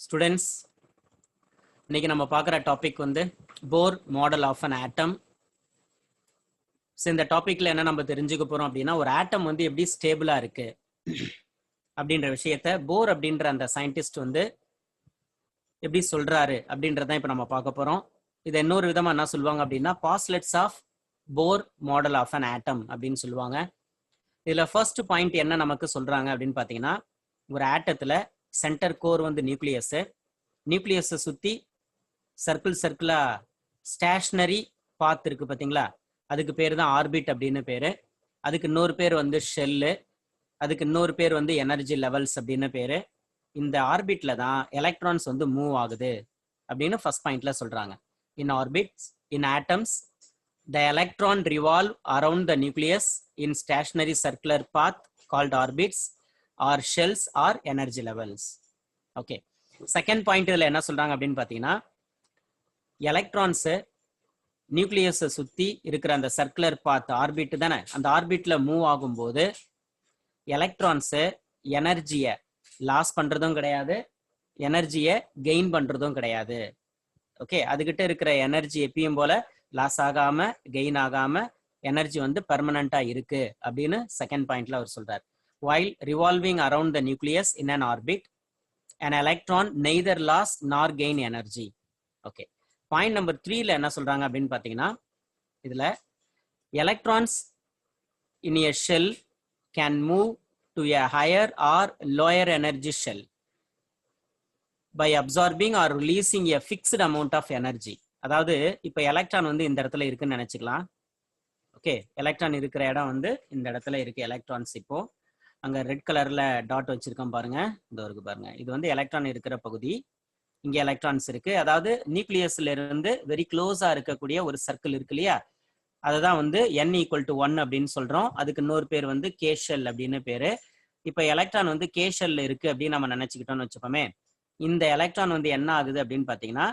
Students, இன்னைக்கு நம்ம பார்க்குற டாபிக் வந்து Bohr model of an atom. So இந்த டாபிக்ல என்ன நம்ம தெரிஞ்சுக்க போறோம் அப்படின்னா, ஒரு ஆட்டம் வந்து எப்படி ஸ்டேபிளா இருக்கு அப்படின்ற விஷயத்த போர் அப்படின்ற அந்த சயின்டிஸ்ட் வந்து எப்படி சொல்றாரு அப்படின்றதான் இப்போ நம்ம பார்க்க போறோம். இதை இன்னொரு விதமா என்ன சொல்லுவாங்க அப்படின்னா, postulates of Bohr model of an atom அப்படின்னு சொல்லுவாங்க. இதுல ஃபர்ஸ்ட் பாயிண்ட் என்ன நமக்கு சொல்றாங்க அப்படின்னு பார்த்தீங்கன்னா, ஒரு ஆட்டத்துல சென்டர் கோர் வந்து நியூக்ளியஸை சுத்தி சர்க்கிளா ஸ்டேஷனரி பாத் இருக்கு பார்த்தீங்களா, அதுக்கு பேர் தான் ஆர்பிட் அப்படின்னு பேரு. அதுக்கு இன்னொரு பேர் வந்து ஷெல்லு, அதுக்கு இன்னொரு பேர் வந்து எனர்ஜி லெவல்ஸ் அப்படின்னு பேரு. இந்த ஆர்பிட்ல தான் எலக்ட்ரான்ஸ் வந்து மூவ் ஆகுது அப்படின்னு ஃபர்ஸ்ட் பாயிண்ட்ல சொல்றாங்க. In orbits in atoms the electron revolve around the nucleus in stationary circular path called orbits or shells or energy levels. Okay, second point இதுல என்ன சொல்றாங்க அப்படின்னு பாத்தீங்கன்னா, எலக்ட்ரான்ஸ் நியூக்ளியஸை சுத்தி இருக்கிற அந்த சர்க்குலர் பாத் ஆர்பிட் தானே, அந்த ஆர்பிட்ல மூவ் ஆகும்போது எலக்ட்ரான்ஸ் எனர்ஜியை லாஸ் பண்றதும் கிடையாது, எனர்ஜியை கெயின் பண்றதும் கிடையாது. ஓகே, அதுகிட்ட இருக்கிற எனர்ஜி எப்பயும் போல லாஸ் ஆகாம கெயின் ஆகாம எனர்ஜி வந்து பெர்மனண்டா இருக்கு அப்படின்னு செகண்ட் பாயிண்ட்ல அவர் சொல்றாரு. while revolving around the nucleus in an orbit an electron neither lost nor gain energy. Okay, point number 3ல என்ன சொல்றாங்க அப்படின்னு பாத்தீங்கன்னா, இதுல electrons in a shell can move to a higher or lower energy shell by absorbing or releasing a fixed amount of energy. அதாவது இப்ப electron வந்து இந்த இடத்துல இருக்குன்னு நினைச்சுக்கலாம். ஓகே, எலக்ட்ரான் இருக்கிற இடம் வந்து இந்த இடத்துல இருக்கு. எலக்ட்ரான்ஸ் இப்போ அங்க ரெட் கலர்ல டாட் வச்சிருக்கோம் பாருங்க, இந்த இருக்கு பாருங்க, இது வந்து எலக்ட்ரான் இருக்கிற பகுதி. இங்க எலக்ட்ரான்ஸ் இருக்கு, அதாவது நியூக்ளியஸ்ல இருந்து வெரி க்ளோஸா இருக்கக்கூடிய ஒரு சர்க்கிள் இருக்கு இல்லையா, அதுதான் வந்து n = 1 அப்படின்னு சொல்றோம். அதுக்கு இன்னொரு பேர் வந்து கே ஷெல் அப்படின்னு பேரு. இப்ப எலக்ட்ரான் வந்து கே ஷெல்ல இருக்கு அப்படின்னு நம்ம நினைச்சுக்கிட்டோம்னு வச்சுப்போமே, இந்த எலக்ட்ரான் வந்து என்ன ஆகுது அப்படின்னு பாத்தீங்கன்னா,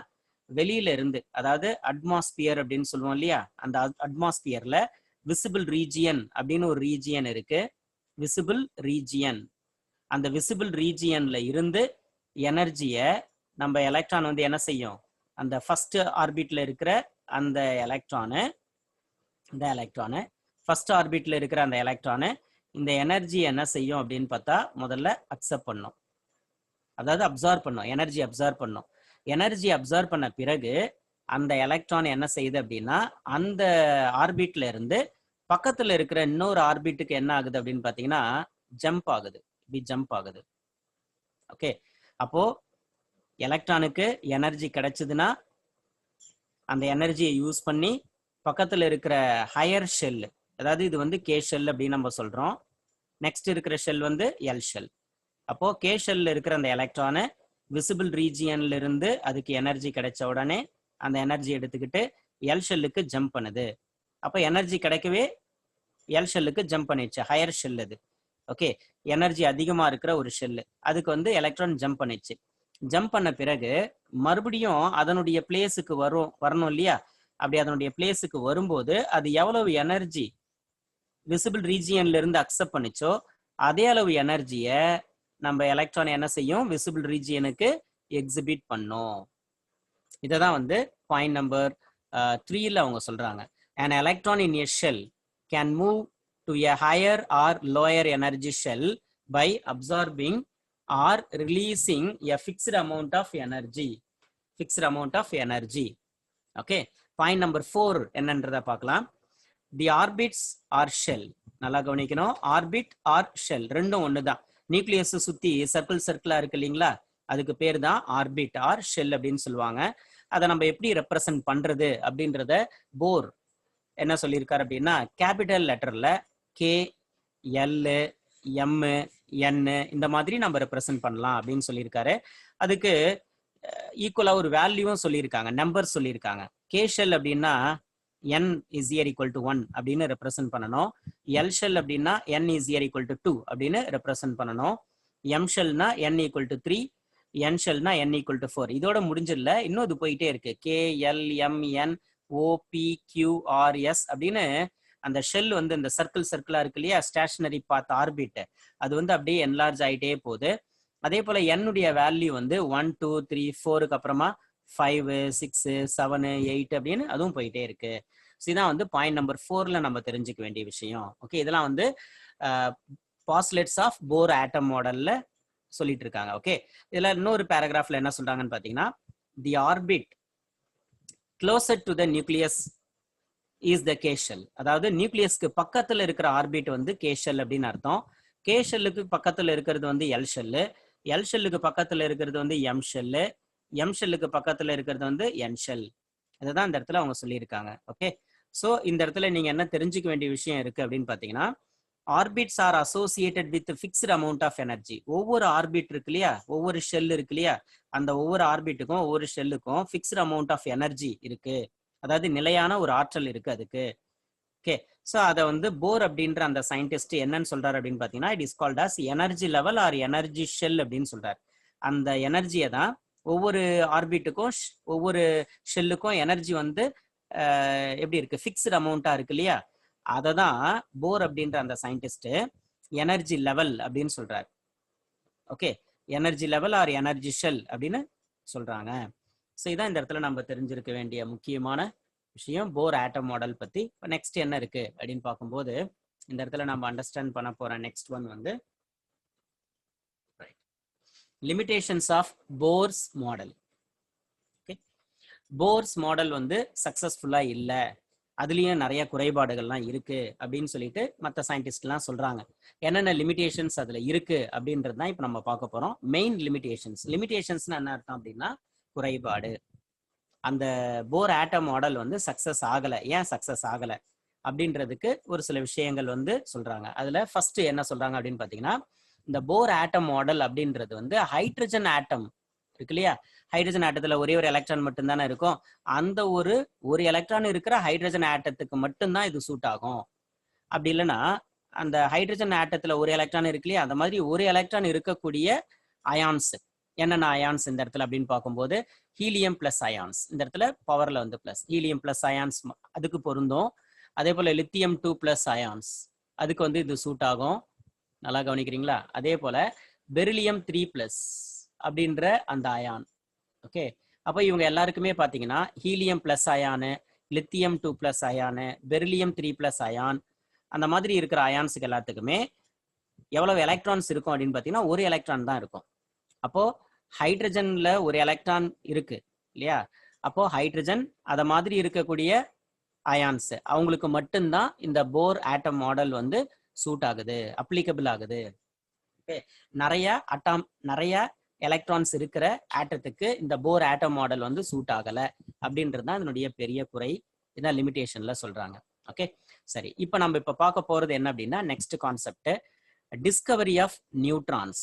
வெளியில இருந்து, அதாவது அட்மாஸ்பியர் அப்படின்னு சொல்லுவோம் இல்லையா, அந்த அட்மாஸ்பியர்ல விசிபிள் ரீஜியன் அப்படின்னு ஒரு ரீஜியன் இருக்கு. விசிபிள் ரீஜியன், அந்த விசிபிள் ரீஜியன்ல இருந்து எனர்ஜியை நம்ம எலக்ட்ரான் வந்து என்ன செய்யும், அந்த ஃபர்ஸ்ட் ஆர்பிட்ல இருக்கிற அந்த எலக்ட்ரானு, இந்த எலக்ட்ரானு ஃபர்ஸ்ட் ஆர்பிட்ல இருக்கிற அந்த எலக்ட்ரானு இந்த எனர்ஜி என்ன செய்யும் அப்படின்னு பார்த்தா, முதல்ல அக்செப்ட் பண்ணும், அதாவது அப்சார்ப் பண்ணும், எனர்ஜி அப்சார்ப் பண்ணும். எனர்ஜி அப்சார்ப் பண்ண பிறகு அந்த எலக்ட்ரான் என்ன செய்யுது அப்படின்னா, அந்த ஆர்பிட்ல இருந்து பக்கத்துல இருக்கிற இன்னொரு ஆர்பிட்டுக்கு என்ன ஆகுது அப்படின்னு பாத்தீங்கன்னா, ஜம்ப் ஆகுது, இப்படி ஜம்ப் ஆகுது. ஓகே, அப்போ எலக்ட்ரானுக்கு எனர்ஜி கிடைச்சதுன்னா அந்த எனர்ஜியை யூஸ் பண்ணி பக்கத்துல இருக்கிற ஹையர் ஷெல், அதாவது இது வந்து கே ஷெல் அப்படின்னு நம்ம சொல்றோம், நெக்ஸ்ட் இருக்கிற ஷெல் வந்து எல் ஷெல். அப்போ கே ஷெல்ல இருக்கிற அந்த எலக்ட்ரானு விசிபிள் ரீஜியன்ல இருந்து அதுக்கு எனர்ஜி கிடைச்ச உடனே அந்த எனர்ஜி எடுத்துக்கிட்டு எல் ஷெல்லுக்கு ஜம்ப் பண்ணுது. அப்போ எனர்ஜி கிடைக்கவே எல் ஷெல்லுக்கு ஜம்ப் பண்ணிடுச்சு, ஹையர் ஷெல் அது. ஓகே, எனர்ஜி அதிகமா இருக்கிற ஒரு ஷெல்லு, அதுக்கு வந்து எலக்ட்ரான் ஜம்ப் பண்ணிடுச்சு. ஜம்ப் பண்ண பிறகு மறுபடியும் அதனுடைய பிளேஸுக்கு வரணும் இல்லையா, அப்படி அதனுடைய பிளேஸுக்கு வரும்போது அது எவ்வளவு எனர்ஜி விசிபிள் ரீஜியன்ல இருந்து அக்செப்ட் பண்ணிச்சோ அதே அளவு எனர்ஜியை நம்ம எலக்ட்ரான் என்ன செய்யும், விசிபிள் ரீஜியனுக்கு எக்ஸிபிட் பண்ணும். இததான் வந்து பாயிண்ட் நம்பர் 3ல அவங்க சொல்றாங்க. an electron in a shell can move to a higher or lower energy shell by absorbing or releasing a fixed amount of energy. Okay, point number 4 என்னன்றத பார்க்கலாம். the orbits or shell, நல்லா கவனிக்கணும், orbit R shell ரெண்டும் ஒண்ணுதான். Nucleus சுத்தி சர்க்கிளா இருக்கு இல்லைங்களா, அதுக்கு பேர் தான் ஆர்பிட் ஆர் ஷெல் அப்படின்னு சொல்லுவாங்க. அதை நம்ம எப்படி ரெப்ரசன்ட் பண்றது அப்படின்றத போர் என்ன சொல்லியிருக்காரு அப்படின்னா, கேபிட்டல் லெட்டர்ல கே எல் எம் என் இந்த மாதிரி நம்ம ரெப்ரசன்ட் பண்ணலாம் அப்படின்னு சொல்லியிருக்காரு. அதுக்கு ஈக்குவலா ஒரு வேல்யூவும் சொல்லியிருக்காங்க, நம்பர் சொல்லியிருக்காங்க. கே ஷெல் அப்படின்னா n is equal to 1 அப்படின்னு ரெப்ரசன்ட் பண்ணணும். எல் ஷெல் அப்படின்னா n is equal to 2 அப்படின்னு ரெப்ரசன்ட் பண்ணணும். எம் ஷெல்னா n equal to 3, n ஷெல்னா n equal to 4. இதோட முடிஞ்சிடல, இன்னும் இது போயிட்டே இருக்கு. கே எல் எம் என் ஓ பி கியூ ஆர் எஸ் அப்படின்னு அந்த ஷெல் வந்து இந்த சர்க்கிளா இருக்கு இல்லையா, ஸ்டேஷனரி பாத் ஆர்பிட், அது வந்து அப்படியே என்லார்ஜ் ஆயிட்டே போகுது. அதே போல n உடைய வேல்யூ வந்து 1 2 3 4க்கு அப்புறமா 5 6 7 8 அப்படின்னு அதுவும் போயிட்டே இருக்கு. இதுதான் வந்து பாயிண்ட் நம்பர் 4ல நம்ம தெரிஞ்சுக்க வேண்டிய விஷயம். ஓகே, இதெல்லாம் வந்து பாஸ்லெட்ஸ் ஆஃப் போர் ஆட்டம் மாடல்ல சொல்லிட்டு இருக்காங்க. ஓகே, இதுல இன்னொரு பேராகிராஃப்ல என்ன சொல்றாங்கன்னு பாத்தீங்கன்னா, the orbit closer to the nucleus is the K shell. அதாவது நியூக்ளியஸ்க்கு பக்கத்துல இருக்கிற ஆர்பிட் வந்து கேஷல் அப்படின்னு அர்த்தம். கேஷல்லுக்கு பக்கத்துல இருக்கிறது வந்து எல் ஷெல்லு, எல் ஷெல்லுக்கு பக்கத்துல இருக்கிறது வந்து எம் ஷெல்லு, எம் ஷெல்லுக்கு பக்கத்துல இருக்கிறது வந்து என் ஷெல். அதுதான் இந்த இடத்துல அவங்க சொல்லியிருக்காங்க. ஓகே, ஸோ இந்த இடத்துல நீங்க என்ன தெரிஞ்சுக்க வேண்டிய விஷயம் இருக்கு அப்படின்னு பாத்தீங்கன்னா, orbits are associated with fixed amount of energy. ஒவ்வொரு ஆர்பிட் இருக்கு இல்லையா, ஒவ்வொரு ஷெல் இருக்கு இல்லையா, அந்த ஒவ்வொரு ஆர்பிட்டுக்கும் ஒவ்வொரு ஷெல்லுக்கும் ஃபிக்ஸ்ட் அமௌண்ட் ஆஃப் எனர்ஜி இருக்கு. அதாவது நிலையான ஒரு ஆற்றல் இருக்கு அதுக்கு. ஓகே, ஸோ அதை வந்து போர் அப்படின்ற அந்த சயின்டிஸ்ட் என்னன்னு சொல்றாரு அப்படின்னு பாத்தீங்கன்னா, it is called as energy level or energy shell அப்படின்னு சொல்றாரு. அந்த எனர்ஜியை தான் ஒவ்வொரு ஆர்பிட்டுக்கும் ஒவ்வொரு ஷெல்லுக்கும் எனர்ஜி வந்து எப்படி இருக்கு, ஃபிக்ஸ்டு அமௌண்டா இருக்கு இல்லையா, அதை தான் போர் அப்படின்ற அந்த சயின்டிஸ்ட் எனர்ஜி லெவல் அப்படின்னு சொல்றாரு. Okay, energy level or energy shell அப்படின்னு சொல்றாங்க. ஸோ இதான் இந்த இடத்துல நம்ம தெரிஞ்சிருக்க வேண்டிய முக்கியமான விஷயம் போர் ஆட்டம் மாடல் பத்தி. நெக்ஸ்ட் என்ன இருக்கு அப்படின்னு பார்க்கும்போது, இந்த இடத்துல நம்ம அண்டர்ஸ்டாண்ட் பண்ண போற நெக்ஸ்ட் ஒன் வந்து limitations of Bohr's model. Okay, Bohr's model வந்து சக்சஸ்ஃபுல்லா இல்லை, அதுலயும் நிறைய குறைபாடுகள்லாம் இருக்கு அப்படின்னு சொல்லிட்டு மற்ற சயின்டிஸ்ட்லாம் சொல்றாங்க. என்னென்ன லிமிடேஷன்ஸ் அதுல இருக்கு அப்படின்றது தான் இப்போ நம்ம பார்க்க போறோம். Main limitations. லிமிடேஷன்ஸ்னா என்ன அர்த்தம் அப்படின்னா குறைபாடு. அந்த போர் ஆட்டம் மாடல் வந்து சக்சஸ் ஆகலை. ஏன் சக்சஸ் ஆகலை அப்படின்றதுக்கு ஒரு சில விஷயங்கள் வந்து சொல்றாங்க. அதுல ஃபர்ஸ்ட் என்ன சொல்றாங்க அப்படின்னு பாத்தீங்கன்னா, இந்த போர் ஆட்டம் மாடல் அப்படின்றது வந்து ஹைட்ரஜன் ஆட்டம் இருக்கு இல்லையா, ஹைட்ரஜன் ஆட்டத்துல ஒரே ஒரு எலக்ட்ரான் மட்டும்தானே இருக்கும். அந்த ஒரு எலக்ட்ரான் இருக்கிற ஹைட்ரஜன் ஆட்டத்துக்கு மட்டும்தான் இது சூட் ஆகும். அப்படி இல்லைன்னா அந்த ஹைட்ரஜன் ஆட்டத்துல ஒரு எலக்ட்ரான் இருக்கு இல்லையா, அந்த மாதிரி ஒரு எலக்ட்ரான் இருக்கக்கூடிய அயான்ஸ் என்னென்ன அயான்ஸ் இந்த இடத்துல அப்படின்னு பார்க்கும்போது, ஹீலியம் பிளஸ் அயான்ஸ். இந்த இடத்துல பவர்ல வந்து பிளஸ், ஹீலியம் பிளஸ் அயான்ஸ் அதுக்கு பொருந்தும். அதே போல லித்தியம் 2 பிளஸ் அயான்ஸ் அதுக்கு வந்து இது சூட் ஆகும். நல்லா கவனிக்கிறீங்களா? அதே போல பெரிலியம் 3 பிளஸ் அப்படின்ற அந்த அயான். ஓகே, அப்போ இவங்க எல்லாருக்குமே பாத்தீங்கன்னா helium plus ion, lithium 2 plus ion, beryllium 3 plus ion, அந்த மாதிரி இருக்கிற அயான்ஸுக்கு எல்லாத்துக்குமே எவ்வளவு எலக்ட்ரான்ஸ் இருக்கும் அப்படின்னு பாத்தீங்கன்னா ஒரு எலக்ட்ரான் தான் இருக்கும். அப்போ ஹைட்ரஜன்ல ஒரு எலக்ட்ரான் இருக்கு இல்லையா, அப்போ ஹைட்ரஜன் அத மாதிரி இருக்கக்கூடிய அயான்ஸ் அவங்களுக்கு மட்டும்தான் இந்த போர் ஆட்டம் மாடல் வந்து சூட் ஆகுது, அப்ளிகபிள் ஆகுது. நிறைய எலக்ட்ரான்ஸ் இருக்கிற ஆட்டத்துக்கு இந்த போர் ஆட்டம் மாடல் வந்து சூட் ஆகல அப்படின்றது தான் இதனுடைய பெரிய குறை. இதான் லிமிடேஷன்ல சொல்றாங்க. ஓகே, சரி, இப்போ நம்ம இப்ப பார்க்க போறது என்ன அப்படின்னா next concept, discovery of neutrons.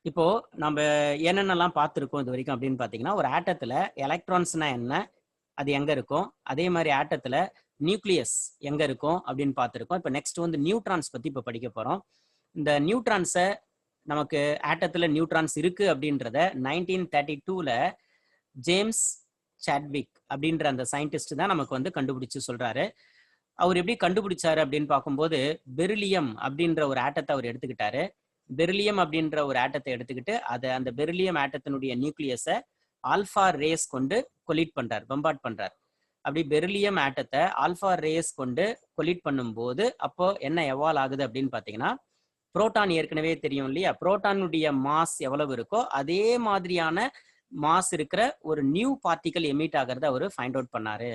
இப்போ நம்ம என்னென்னலாம் பார்த்துருக்கோம் இது வரைக்கும் அப்படின்னு பார்த்தீங்கன்னா, ஒரு ஆட்டத்துல எலக்ட்ரான்ஸ்னா என்ன, அது எங்க இருக்கும், அதே மாதிரி ஆட்டத்துல நியூக்ளியஸ் எங்க இருக்கும் அப்படின்னு பார்த்துருக்கோம். இப்போ நெக்ஸ்ட் வந்து நியூட்ரான்ஸ் பத்தி இப்போ படிக்க போறோம். இந்த நியூட்ரான்ஸை நமக்கு ஆட்டத்துல நியூட்ரான்ஸ் இருக்கு அப்படின்றத 1932ல ஜேம்ஸ் சாட்விக் அப்படின்ற அந்த சயின்டிஸ்ட் தான் நமக்கு வந்து கண்டுபிடிச்சு சொல்றாரு. அவர் எப்படி கண்டுபிடிச்சாரு அப்படின்னு பார்க்கும்போது, பெரிலியம் அப்படின்ற ஒரு ஆட்டத்தை அவர் எடுத்துக்கிட்டாரு. பெரிலியம் அப்படின்ற ஒரு ஆட்டத்தை எடுத்துக்கிட்டு அந்த பெரிலியம் ஆட்டத்தினுடைய நியூக்ளியஸை ஆல்பா ரேஸ் கொண்டு கொலிட் பண்றார், பம்பார்ட் பண்றார். அப்படி பெரிலியம் ஆட்டத்தை ஆல்பா ரேஸ் கொண்டு கொலிட் பண்ணும்போது அப்போ என்ன எவால்வ் ஆகுது அப்படின்னு பாத்தீங்கன்னா, புரோட்டான் ஏற்கனவே தெரியும் இல்லையா, புரோட்டானுடைய மாஸ் எவ்வளவு இருக்கோ அதே மாதிரியான மாஸ் இருக்கிற ஒரு நியூ பார்ட்டிகல் எமிட் ஆகிறத அவர் ஃபைண்ட் அவுட் பண்ணாரு.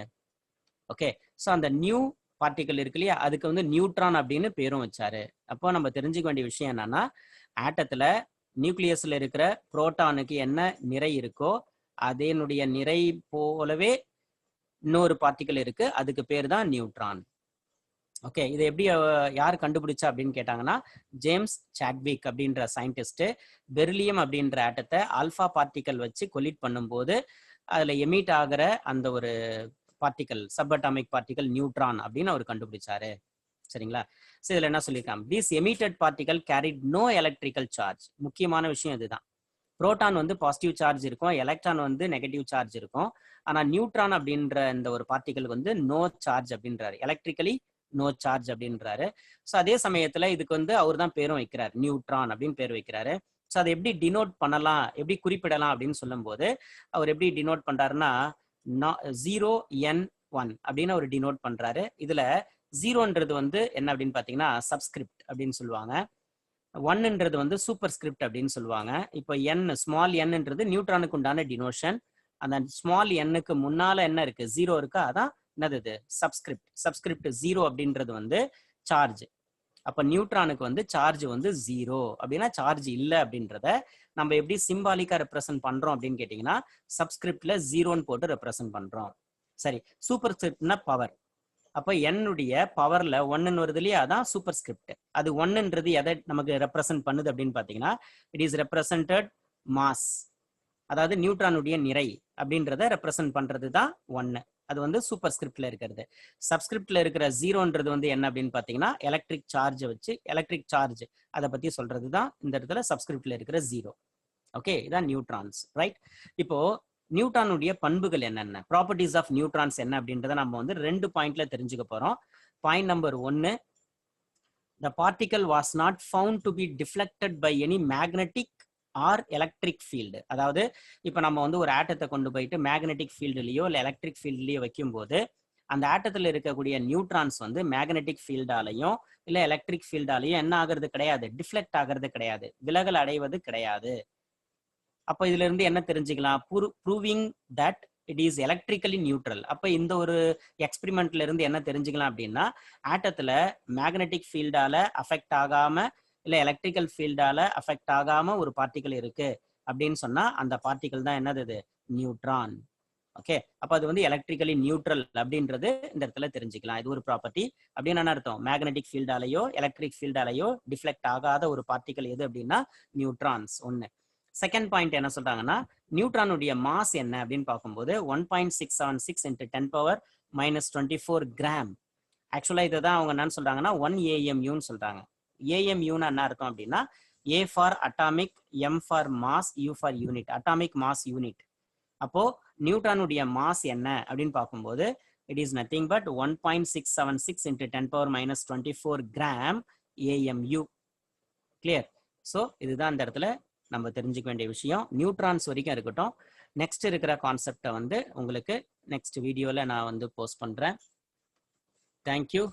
ஓகே, ஸோ அந்த நியூ பார்ட்டிகல் இருக்கு இல்லையா, அதுக்கு வந்து நியூட்ரான் அப்படின்னு பேரும் வச்சாரு. அப்போ நம்ம தெரிஞ்சுக்க வேண்டிய விஷயம் என்னன்னா, ஆட்டத்துல நியூக்ளியஸ்ல இருக்கிற புரோட்டானுக்கு என்ன நிறை இருக்கோ அதனுடைய நிறை போலவே இன்னொரு பார்ட்டிகல் இருக்கு, அதுக்கு பேர் தான் நியூட்ரான். ஓகே, இதை எப்படி யார் கண்டுபிடிச்சா அப்படின்னு கேட்டாங்கன்னா, ஜேம்ஸ் சாட்விக் அப்படின்ற சயின்டிஸ்ட் பெரிலியம் அப்படின்ற ஆட்டத்தை ஆல்பா பார்ட்டிகல் வச்சு கொலிட் பண்ணும்போது அதுல எமிட் ஆகிற அந்த ஒரு particle, sub atomic particle neutron அப்படின்னு அவர் கண்டுபிடிச்சாரு. சரிங்களா? ஸோ இதுல என்ன சொல்லியிருக்காங்க, this emitted particle carried no electrical charge. முக்கியமான விஷயம் இதுதான். புரோட்டான் வந்து பாசிட்டிவ் சார்ஜ் இருக்கும், எலக்ட்ரான் வந்து நெகட்டிவ் சார்ஜ் இருக்கும். ஆனா நியூட்ரான் அப்படின்ற இந்த ஒரு பார்ட்டிகல் வந்து நோ சார்ஜ் அப்படின்றாரு, எலக்ட்ரிக்கலி நோ சார்ஜ் அப்படின்றாரு. ஸோ அதே சமயத்துல இதுக்கு வந்து அவர் தான் பேரும் வைக்கிறார், நியூட்ரான் அப்படின்னு பேர் வைக்கிறாரு. ஸோ அதை எப்படி டினோட் பண்ணலாம், எப்படி குறிப்பிடலாம் அப்படின்னு சொல்லும்போது அவர் எப்படி டினோட் பண்றாருன்னா 0n1 அப்படின்னு அவர் டினோட் பண்றாரு. இதுல 0ன்றது வந்து என்ன அப்படின்னு பாத்தீங்கன்னா சப்ஸ்கிரிப்ட் அப்படின்னு சொல்லுவாங்க. 1ன்றது வந்து சூப்பர் ஸ்கிரிப்ட் அப்படின்னு சொல்லுவாங்க. இப்போ ஸ்மால் nன்றது நியூட்ரானுக்கு உண்டான டினோஷன். அந்த ஸ்மால் nக்கு முன்னால என்ன இருக்கு, 0 இருக்கு, அதான் என்னது சப்ஸ்கிரிப்ட். சப்ஸ்கிரிப்ட் 0 அப்படின்றது வந்து சார்ஜ். அப்ப நியூட்ரானுக்கு வந்து சார்ஜ் வந்து 0 அப்படின்னா சார்ஜ் இல்லை அப்படின்றத நம்ம எப்படி சிம்பாலிக்கா ரெப்ரசென்ட் பண்றோம் அப்படின்னு கேட்டீங்கன்னா சப்ஸ்கிரிப்ட்ல 0ன்னு போட்டு ரெப்ரசென்ட் பண்றோம். சரி, சூப்பர் ஸ்கிரிப்ட்னா பவர். அப்ப என்னுடைய பவர்ல 1ன்னு வருது இல்லையா, அதான் சூப்பர் ஸ்கிரிப்ட். அது 1ன்றது எதை நமக்கு ரெப்ரசென்ட் பண்ணுது அப்படின்னு பாத்தீங்கன்னா இட் இஸ் ரெப்ரசென்டட் மாஸ், அதாவது நியூட்ரானுடைய நிறை அப்படின்றத ரெப்ரசென்ட் பண்றது தான் 1. அது வந்து சூப்பர் ஸ்கிரிப்ட்ல இருக்கிறது. சப்ஸ்கிரிப்ட்ல இருக்கிற 0ன்றது வந்து என்ன அப்படின்னு பாத்தீங்கன்னா எலக்ட்ரிக் சார்ஜ் வச்சு, எலக்ட்ரிக் சார்ஜ் அதை பத்தி சொல்றது தான் இந்த இடத்துல சப்ஸ்கிரிப்ட்ல இருக்கிற 0. ஓகே, இதான் நியூட்ரான்ஸ், ரைட்? இப்போ நியூட்ரானுடைய பண்புகள் என்னென்ன, ப்ராப்பர்ட்டிஸ் ஆஃப் நியூட்ரான்ஸ் என்ன அப்படின்றத நம்ம வந்து 2 பாயிண்ட்ல தெரிஞ்சுக்க போறோம். Point number 1, the particle was not found to be deflected by any magnetic or electric field. அதாவது இப்போ நம்ம வந்து ஒரு ஆட்டத்தை கொண்டு போயிட்டு மேக்னெட்டிக் ஃபீல்டுலயோ இல்லை எலக்ட்ரிக் ஃபீல்டுலயோ வைக்கும்போது அந்த ஆட்டத்தில் இருக்கக்கூடிய நியூட்ரான்ஸ் வந்து மேக்னெட்டிக் ஃபீல்டாலையும் இல்லை எலக்ட்ரிக் ஃபீல்டாலையும் என்ன ஆகிறது கிடையாது, டிஃப்ளெக்ட் ஆகிறது கிடையாது, விலகல் அடைவது கிடையாது. அப்போ இதுல இருந்து என்ன தெரிஞ்சுக்கலாம், proving that it is electrically neutral. அப்போ இந்த ஒரு எக்ஸ்பெரிமெண்ட்ல இருந்து என்ன தெரிஞ்சுக்கலாம் அப்படின்னா ஆட்டத்துல மேக்னெட்டிக் ஃபீல்டால அஃபெக்ட் ஆகாம இல்ல எலக்ட்ரிக்கல் ஃபீல்டால அஃபெக்ட் ஆகாம ஒரு பார்ட்டிகல் இருக்கு அப்படின்னு சொன்னா அந்த பார்ட்டிகல் தான் என்னது, நியூட்ரான். ஓகே, அப்ப அது வந்து எலக்ட்ரிக்கலி நியூட்ரல் அப்படின்றது இந்த இடத்துல தெரிஞ்சுக்கலாம். இது ஒரு ப்ராப்பர்ட்டி. அப்படின்னு என்ன அர்த்தம், மேக்னெட்டிக் ஃபீல்டாலையோ எலக்ட்ரிக் ஃபீல்டாலையோ டிஃப்ளெக்ட் ஆகாத ஒரு பார்ட்டிகல் எது அப்படின்னா நியூட்ரான்ஸ். ஒன்னு. செகண்ட் பாயிண்ட் என்ன சொல்றாங்கன்னா நியூட்ரானுடைய மாஸ் என்ன அப்படின்னு பார்க்கும்போது 1.676 into 10⁻⁻24 கிராம். ஆக்சுவலா இதை தான் அவங்க என்னன்னு சொல்றாங்கன்னா 1 AMUன்னு சொல்றாங்க. AMUன்னு என்ன அர்த்தம் அப்படின்னா A for atomic, M for mass, U for unit, atomic mass unit. அப்போ நியூட்ரானுடைய மாஸ் என்ன அப்படின்னு பார்க்கும்போது it is nothing but 1.676 into 10⁻⁻24 gram AMU. Clear? So இதுதான் இந்த இடத்துல நம்ம தெரிஞ்சுக்க வேண்டிய விஷயம். நியூட்ரான்ஸ் வரைக்கும் இருக்கட்டும். நெக்ஸ்ட் இருக்கிற கான்செப்டை வந்து உங்களுக்கு நெக்ஸ்ட் வீடியோல நான் வந்து போஸ்ட் பண்றேன். தேங்க்யூ.